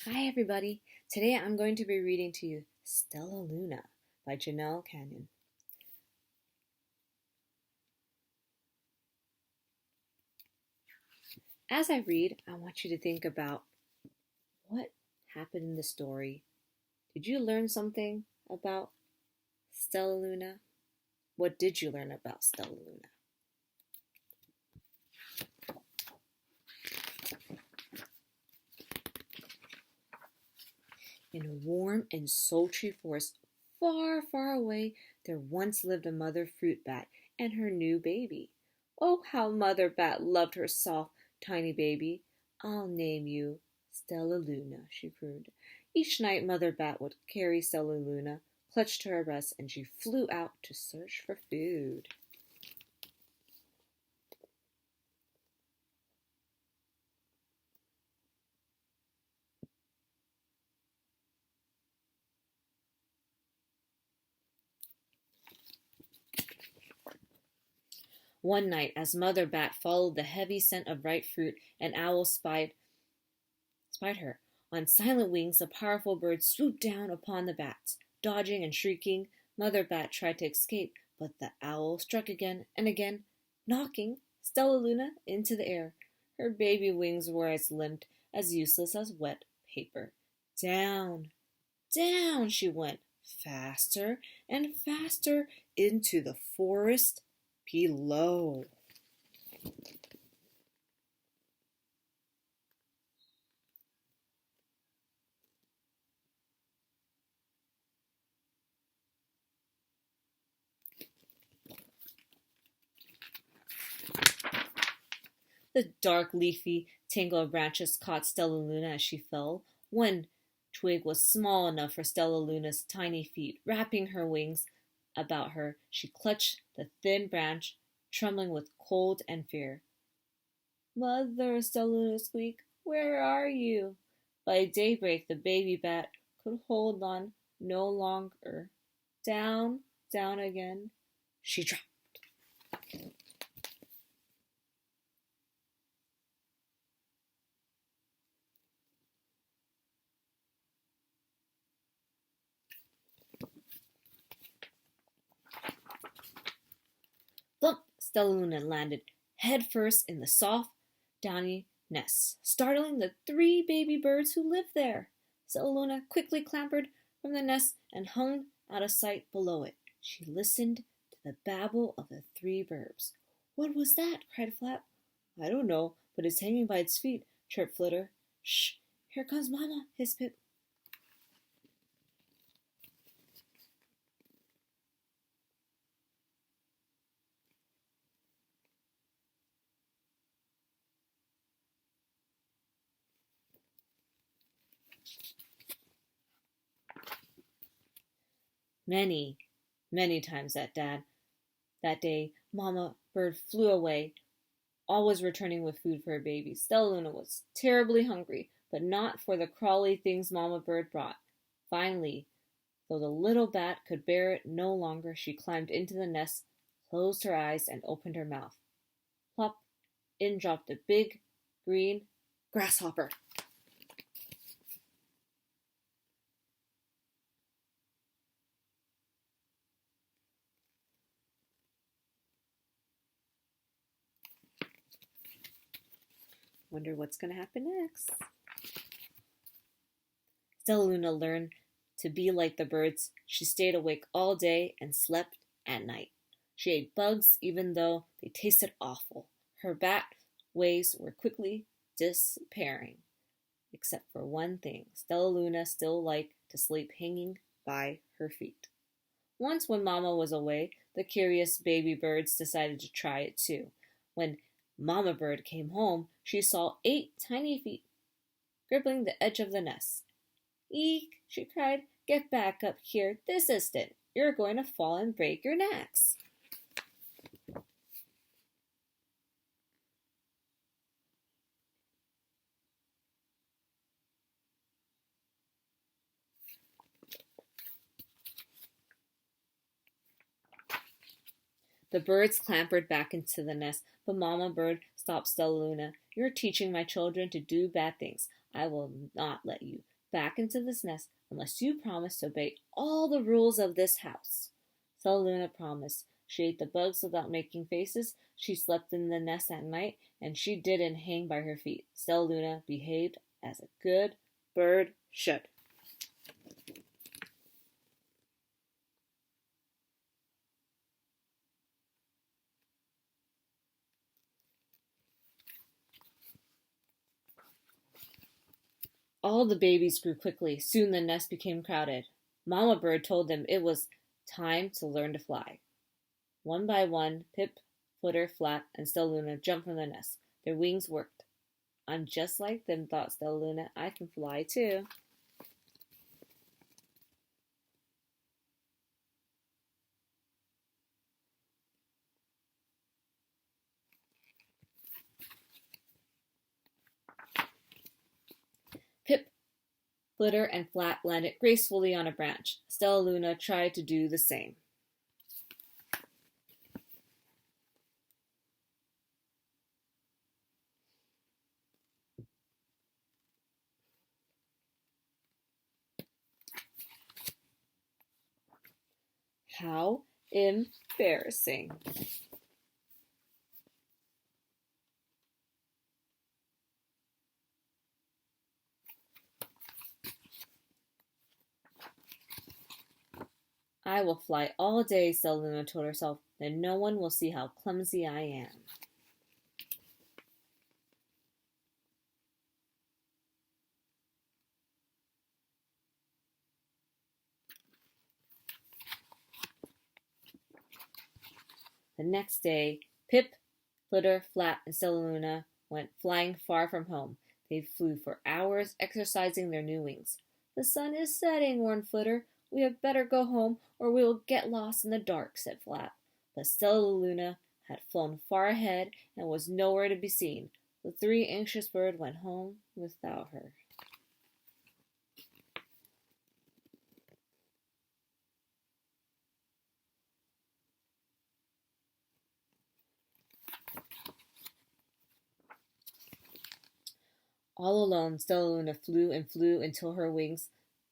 Hi everybody! Today I'm going to be reading to you Stellaluna by Janell Canyon. As I read, I want you to think about what happened in the story. Did you learn something about Stellaluna? What did you learn about Stellaluna? In a warm and sultry forest far, far away, there once lived a mother fruit bat and her new baby. Oh, how Mother Bat loved her soft, tiny baby. I'll name you Stellaluna, she crooned. Each night Mother Bat would carry Stellaluna clutched to her breast, and she flew out to search for food. One night, as Mother Bat followed the heavy scent of ripe fruit, an owl spied her. On silent wings, the powerful bird swooped down upon the bats. Dodging and shrieking, Mother Bat tried to escape, but the owl struck again and again, knocking Stellaluna into the air. Her baby wings were as limp, as useless as wet paper. Down, down she went, faster and faster into the forest below. The dark, leafy tangle of branches caught Stellaluna as she fell. One twig was small enough for Stellaluna's tiny feet. Wrapping her wings about her, she clutched the thin branch, trembling with cold and fear. Mother, Stellaluna squeaked, where are you? By daybreak, the baby bat could hold on no longer. Down, down again, she dropped. Plump! Stellaluna landed head first in the soft, downy nest, startling the three baby birds who lived there. Stellaluna quickly clambered from the nest and hung out of sight below it. She listened to the babble of the three birds. What was that? Cried Flap. I don't know, but it's hanging by its feet, chirped Flitter. Shh! Here comes Mama, hissed Pip. Many, many times that day, Mama Bird flew away, always returning with food for her babies. Stellaluna was terribly hungry, but not for the crawly things Mama Bird brought. Finally, though the little bat could bear it no longer, she climbed into the nest, closed her eyes, and opened her mouth. Plop! In dropped a big, green grasshopper. Wonder what's going to happen next. Stellaluna learned to be like the birds. She stayed awake all day and slept at night. She ate bugs even though they tasted awful. Her bat ways were quickly disappearing. Except for one thing, Stellaluna still liked to sleep hanging by her feet. Once when Mama was away, the curious baby birds decided to try it too. When Mama Bird came home, she saw 8 tiny feet gripping the edge of the nest. Eek, she cried, get back up here this instant. You're going to fall and break your necks. The birds clambered back into the nest, but Mama Bird stopped Stellaluna. You're teaching my children to do bad things. I will not let you back into this nest unless you promise to obey all the rules of this house." Stellaluna promised. She ate the bugs without making faces. She slept in the nest at night, and she didn't hang by her feet. Stellaluna behaved as a good bird should. All the babies grew quickly. Soon the nest became crowded. Mama Bird told them it was time to learn to fly. One by one, Pip, Flitter, Flap, and Stellaluna jumped from the nest. Their wings worked. "I'm just like them," thought Stellaluna. "I can fly too." Pip, Flitter, and Flap landed gracefully on a branch. Stellaluna tried to do the same. How embarrassing. "I will fly all day," Stellaluna told herself. "Then no one will see how clumsy I am." The next day, Pip, Flitter, Flap, and Stellaluna went flying far from home. They flew for hours, exercising their new wings. "The sun is setting," warned Flitter. "We had better go home, or we will get lost in the dark," said Flap. But Stellaluna had flown far ahead and was nowhere to be seen. The three anxious birds went home without her. All alone, Stellaluna flew and flew until her wings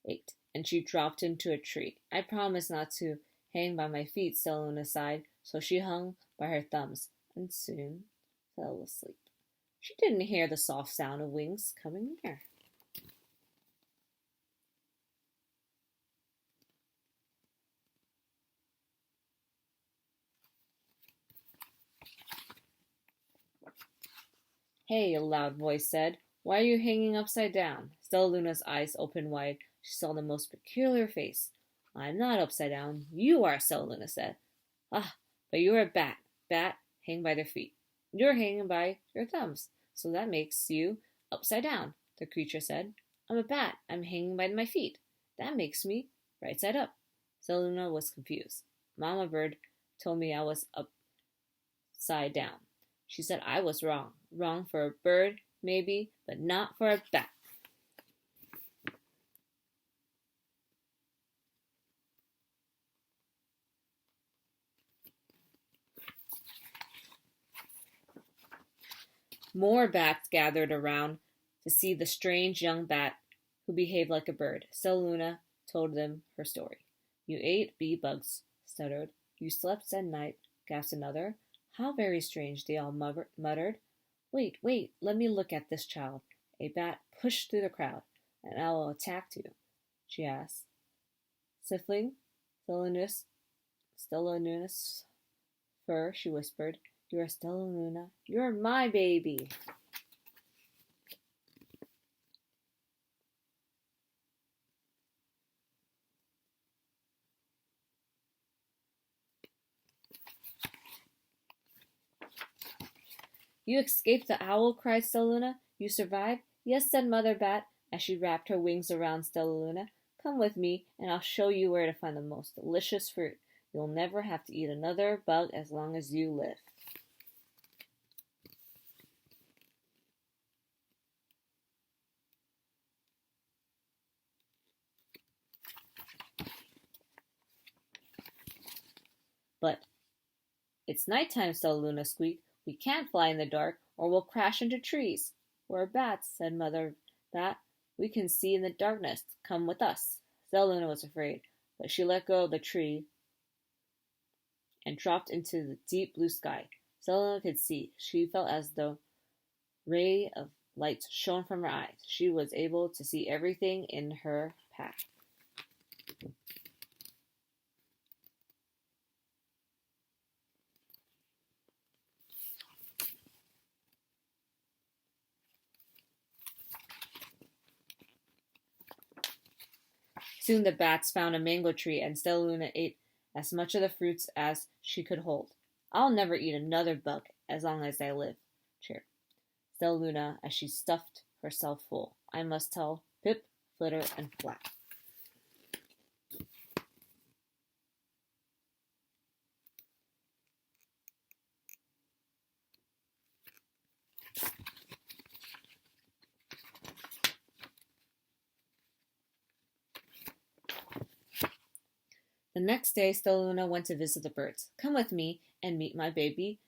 ached, and she dropped into a tree. "I promised not to hang by my feet," Stellaluna sighed, so she hung by her thumbs and soon fell asleep. She didn't hear the soft sound of wings coming near. "Hey," a loud voice said. "Why are you hanging upside down?" Stellaluna's eyes opened wide. She saw the most peculiar face. "I'm not upside down. You are," Stellaluna said. "Ah, but you're a bat. Bat hang by their feet. You're hanging by your thumbs. So that makes you upside down," the creature said. "I'm a bat. I'm hanging by my feet. That makes me right side up." Stellaluna was confused. "Mama Bird told me I was upside down. She said I was wrong. Wrong for a bird, maybe, but not for a bat." More bats gathered around to see the strange young bat who behaved like a bird. Stellaluna told them her story. "You ate bee bugs," stuttered. "You slept at night," gasped another. "How very strange," they all muttered. "Wait, wait, let me look at this child." A bat pushed through the crowd. "An owl attacked you?" she asked. Sniffling Stellaluna's fur, she whispered. "You're Stellaluna. You're my baby." "You escaped the owl," cried Stellaluna. "You survived?" "Yes," said Mother Bat, as she wrapped her wings around Stellaluna. "Come with me, and I'll show you where to find the most delicious fruit. You'll never have to eat another bug as long as you live." "But it's nighttime," Stellaluna squeaked. "We can't fly in the dark, or we'll crash into trees." "We're bats," said Mother that? We can see in the darkness. Come with us. Stellaluna was afraid, but she let go of the tree and dropped into the deep blue sky. Stellaluna could see. She felt as though ray of light shone from her eyes. She was able to see everything in her path. Soon the bats found a mango tree, and Stellaluna ate as much of the fruits as she could hold. I'll never eat another bug as long as I live, cheered Stellaluna as she stuffed herself full. I must tell Pip, Flitter, and Flap. The next day, Stellaluna went to visit the birds. Come with me and meet my baby,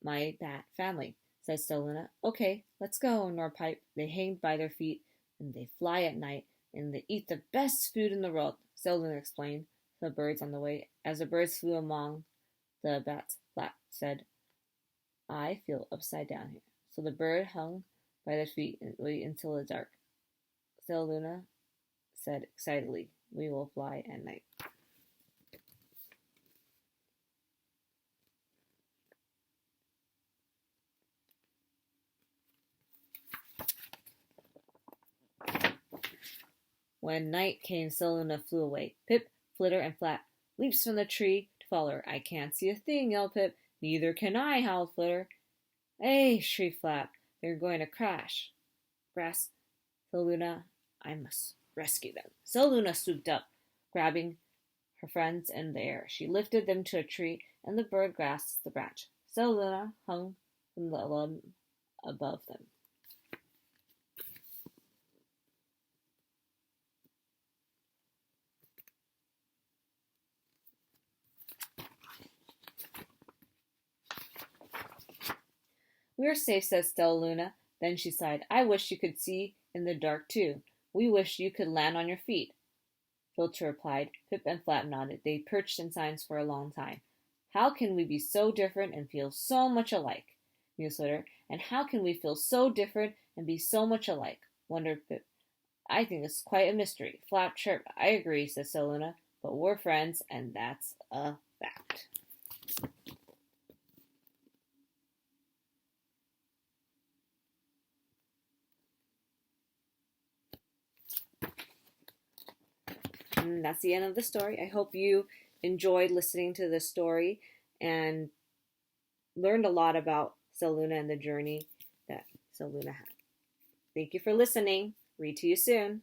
my bat family, said Stellaluna. Okay, let's go, roared Pipe. They hang by their feet, and they fly at night, and they eat the best food in the world, Stellaluna explained to the birds on the way. As the birds flew among the bats, Flap said, I feel upside down here. So the bird hung by their feet and waited until the dark. Stellaluna said excitedly, we will fly at night. When night came, Stellaluna flew away. Pip, Flitter, and Flap leaped from the tree to follow her. I can't see a thing, yelled Pip. Neither can I, howled Flitter. Hey, shrieked Flap. They're going to crash. Grasped Stellaluna. I must rescue them. Stellaluna swooped up, grabbing her friends in the air. She lifted them to a tree, and the bird grasped the branch. Stellaluna hung from the limb above them. We're safe, said Stellaluna. Then she sighed. I wish you could see in the dark, too. We wish you could land on your feet. Filter replied. Pip and Flap nodded. They perched in silence for a long time. How can we be so different and feel so much alike? Mused Flitter. And how can we feel so different and be so much alike? Wondered Pip. I think it's quite a mystery. Flap chirped. I agree, said Stellaluna. But we're friends, and that's a fact. And that's the end of the story. I hope you enjoyed listening to this story and learned a lot about Stellaluna and the journey that Stellaluna had. Thank you for listening. Read to you soon.